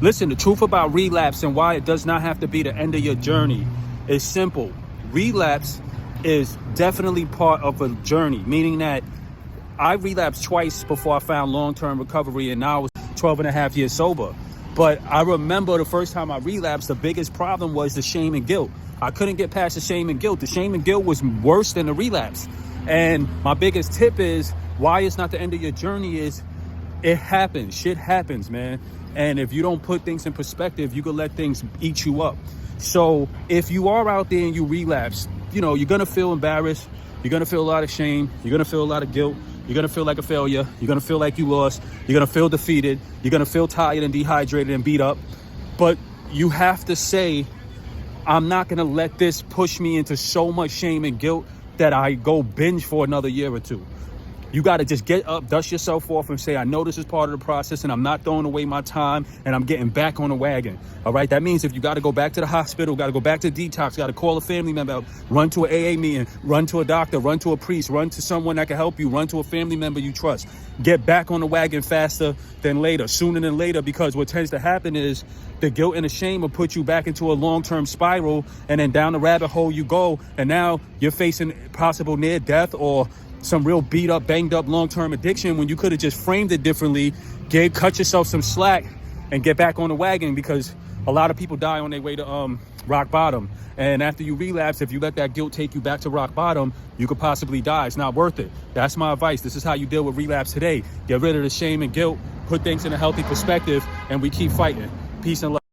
Listen, the truth about relapse and why it does not have to be the end of your journey is simple. Relapse is definitely part of a journey, meaning that I relapsed twice before I found long-term recovery, and now I was 12 and a half years sober. But I remember the first time I relapsed, the biggest problem was the shame and guilt. I couldn't get past the shame and guilt. The shame and guilt was worse than the relapse. And my biggest tip is why it's not the end of your journey is it happens. Shit happens, man. And if you don't put things in perspective, you could let things eat you up. So if you are out there and you relapse, you're going to feel embarrassed. You're going to feel a lot of shame. You're going to feel a lot of guilt. You're going to feel like a failure. You're going to feel like you lost. You're going to feel defeated. You're going to feel tired and dehydrated and beat up. But you have to say, I'm not going to let this push me into so much shame and guilt that I go binge for another year or two. You got to just get up, dust yourself off and say, I know this is part of the process and I'm not throwing away my time and I'm getting back on the wagon. All right. That means if you got to go back to the hospital, got to go back to detox, got to call a family member, run to an AA meeting, run to a doctor, run to a priest, run to someone that can help you, run to a family member you trust. Get back on the wagon faster than later, sooner than later, because what tends to happen is the guilt and the shame will put you back into a long-term spiral, and then down the rabbit hole you go. And now you're facing possible near death or some real beat up, banged up long-term addiction when you could have just framed it differently, cut yourself some slack and get back on the wagon, because a lot of people die on their way to rock bottom. And after you relapse, if you let that guilt take you back to rock bottom, you could possibly die. It's not worth it. That's my advice. This is how you deal with relapse today. Get rid of the shame and guilt, put things in a healthy perspective, and we keep fighting. Peace and love.